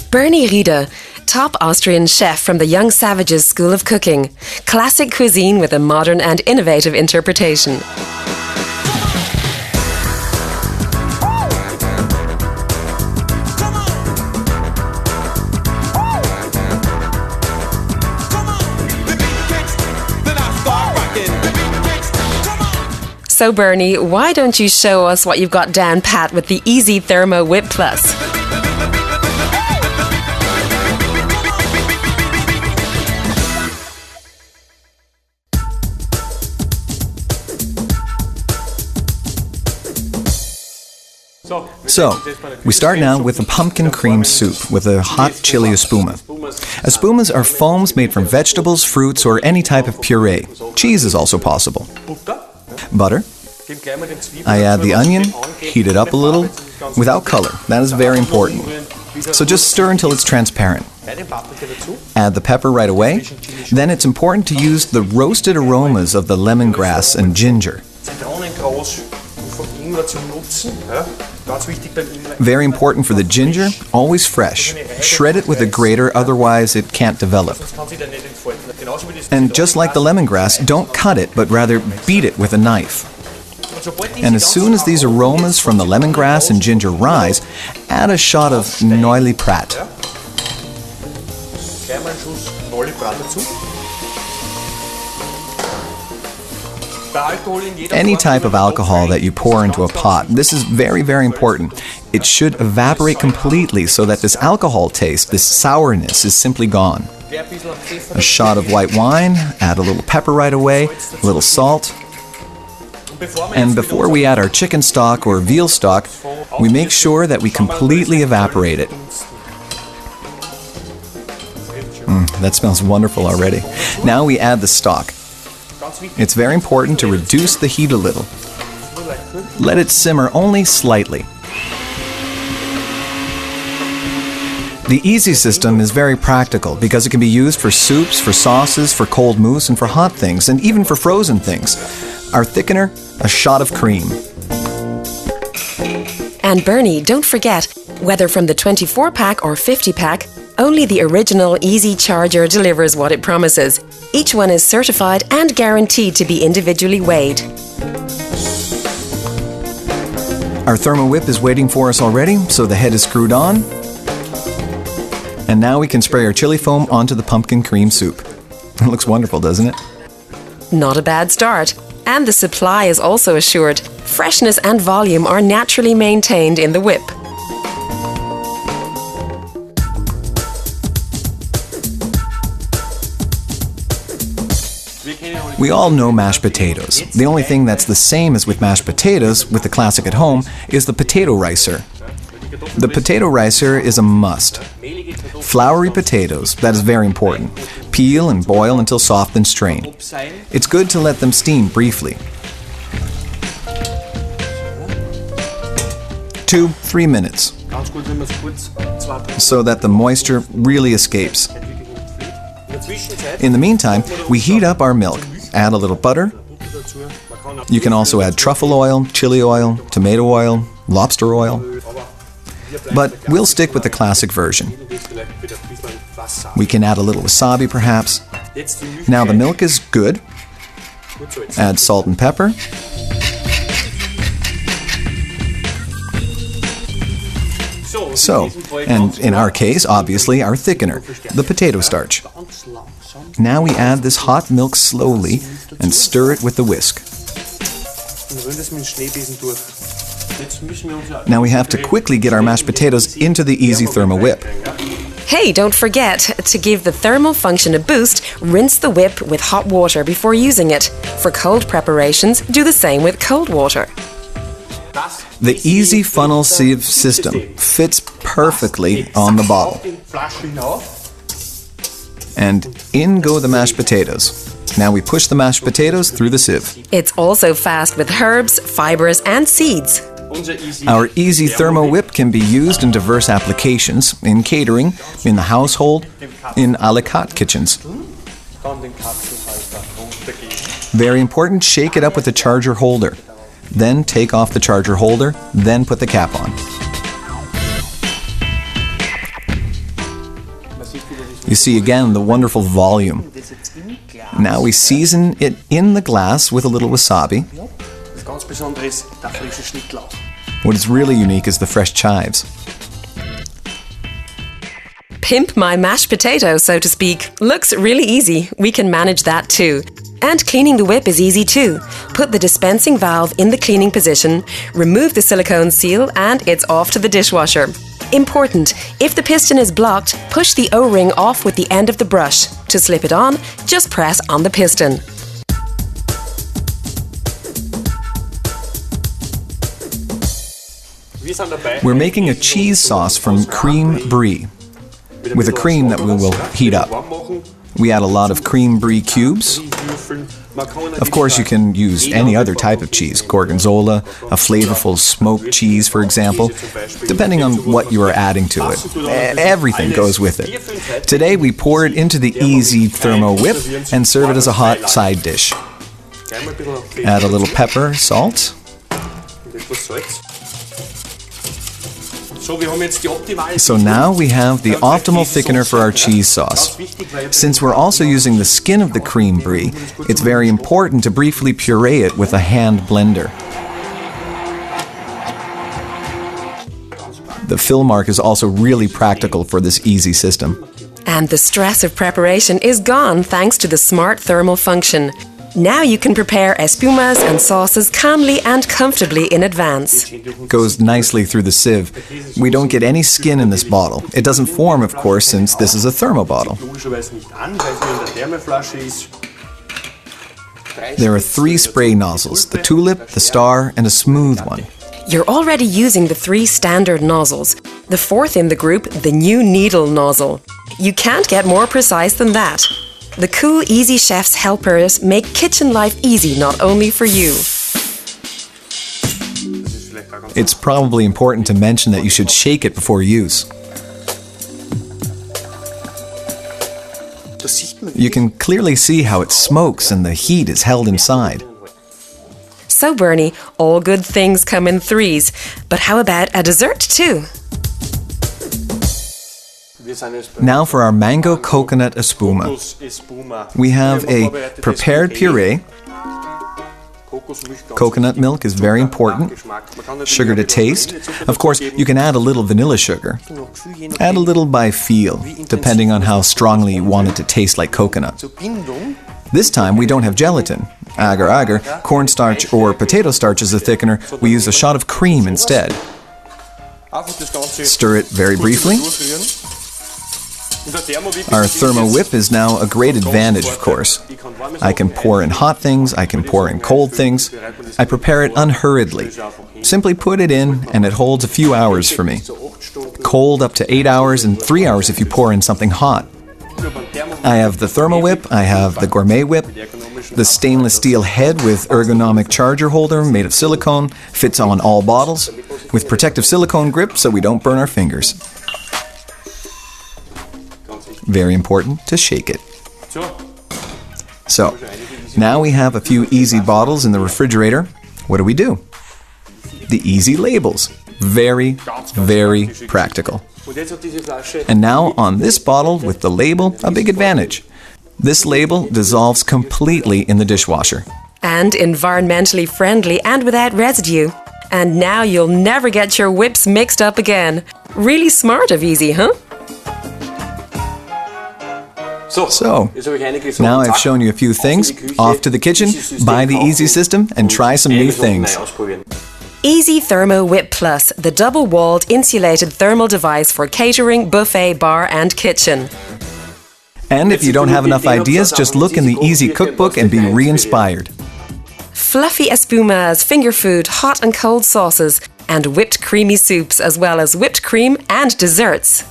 Bernie Rieder, top Austrian chef from the Young Savages School of Cooking. Classic cuisine with a modern and innovative interpretation. So Bernie, why don't you show us what you've got down pat with the easy Thermo Whip Plus? So, we start now with a pumpkin cream soup with a hot chili espuma. Espumas are foams made from vegetables, fruits, or any type of puree. Cheese is also possible. Butter. I add the onion, heat it up a little, without color. That is very important. So just stir until it's transparent. Add the pepper right away. Then it's important to use the roasted aromas of the lemongrass and ginger. Very important for the ginger, always fresh. Shred it with a grater, otherwise it can't develop. And just like the lemongrass, don't cut it, but rather beat it with a knife. And as soon as these aromas from the lemongrass and ginger rise, add a shot of Noilly Prat. Any type of alcohol that you pour into a pot, this is very, very important. It should evaporate completely so that this alcohol taste, this sourness, is simply gone. A shot of white wine, add a little pepper right away, a little salt. And before we add our chicken stock or veal stock, we make sure that we completely evaporate it. That smells wonderful already. Now we add the stock. It's very important to reduce the heat a little. Let it simmer only slightly. The iSi system is very practical because it can be used for soups, for sauces, for cold mousse, and for hot things, and even for frozen things. Our thickener, a shot of cream. And Bernie, don't forget, whether from the 24-pack or 50-pack, only the original iSi charger delivers what it promises. Each one is certified and guaranteed to be individually weighed. Our Thermo Whip is waiting for us already, so the head is screwed on. And now we can spray our chili foam onto the pumpkin cream soup. It looks wonderful, doesn't it? Not a bad start. And the supply is also assured. Freshness and volume are naturally maintained in the whip. We all know mashed potatoes. The only thing that's the same as with mashed potatoes, with the classic at home, is the potato ricer. The potato ricer is a must. Floury potatoes, that is very important. Peel and boil until soft and strain. It's good to let them steam briefly. 2-3 minutes, so that the moisture really escapes. In the meantime, we heat up our milk. Add a little butter. You can also add truffle oil, chili oil, tomato oil, lobster oil. But we'll stick with the classic version. We can add a little wasabi perhaps. Now the milk is good. Add salt and pepper. So, and in our case, obviously, our thickener, the potato starch. Now we add this hot milk slowly and stir it with the whisk. Now we have to quickly get our mashed potatoes into the iSi Thermo Whip. Hey, don't forget, to give the thermal function a boost, rinse the whip with hot water before using it. For cold preparations, do the same with cold water. The iSi funnel sieve system fits perfectly on the bottle. And in go the mashed potatoes. Now we push the mashed potatoes through the sieve. It's also fast with herbs, fibers, and seeds. Our iSi Thermo Whip can be used in diverse applications, in catering, in the household, in à la carte kitchens. Very important, shake it up with the charger holder. Then take off the charger holder, then put the cap on. You see again the wonderful volume. Now we season it in the glass with a little wasabi. What is really unique is the fresh chives. Pimp my mashed potato, so to speak. Looks really easy. We can manage that too. And cleaning the whip is easy too. Put the dispensing valve in the cleaning position, remove the silicone seal, and it's off to the dishwasher. Important, if the piston is blocked, push the O-ring off with the end of the brush. To slip it on, just press on the piston. We're making a cheese sauce from cream brie, with a cream that we will heat up. We add a lot of cream brie cubes. Of course, you can use any other type of cheese, gorgonzola, a flavorful smoked cheese, for example, depending on what you are adding to it. Everything goes with it. Today, we pour it into the iSi Thermo Whip and serve it as a hot side dish. Add a little pepper, salt. So now we have the optimal thickener for our cheese sauce. Since we're also using the skin of the cream brie, it's very important to briefly puree it with a hand blender. The fill mark is also really practical for this easy system. And the stress of preparation is gone thanks to the smart thermal function. Now you can prepare espumas and sauces calmly and comfortably in advance. Goes nicely through the sieve. We don't get any skin in this bottle. It doesn't form, of course, since this is a thermo bottle. There are 3 spray nozzles, the tulip, the star, and a smooth one. You're already using the 3 standard nozzles. The 4th in the group, the new needle nozzle. You can't get more precise than that. The cool Easy Chef's helpers make kitchen life easy not only for you. It's probably important to mention that you should shake it before use. You can clearly see how it smokes and the heat is held inside. So Bernie, all good things come in 3s. But how about a dessert too? Now for our mango coconut espuma. We have a prepared puree. Coconut milk is very important. Sugar to taste. Of course, you can add a little vanilla sugar. Add a little by feel, depending on how strongly you want it to taste like coconut. This time we don't have gelatin. Agar-agar, cornstarch or potato starch as a thickener. We use a shot of cream instead. Stir it very briefly. Our Thermo Whip is now a great advantage, of course. I can pour in hot things, I can pour in cold things. I prepare it unhurriedly. Simply put it in and it holds a few hours for me. Cold up to 8 hours and 3 hours if you pour in something hot. I have the Thermo Whip, I have the Gourmet Whip, the stainless steel head with ergonomic charger holder made of silicone, fits on all bottles, with protective silicone grip so we don't burn our fingers. Very important to shake it. So, now we have a few easy bottles in the refrigerator. What do? The easy labels. Very, very practical. And now on this bottle with the label, a big advantage. This label dissolves completely in the dishwasher. And environmentally friendly and without residue. And now you'll never get your whips mixed up again. Really smart of Easy, huh? So, now I've shown you a few things. Off to the kitchen, buy the easy system, and try some new things. Easy Thermo Whip Plus, the double-walled insulated thermal device for catering, buffet, bar and kitchen. And if you don't have enough ideas, just look in the Easy Cookbook and be re-inspired. Fluffy espumas, finger food, hot and cold sauces, and whipped creamy soups, as well as whipped cream and desserts.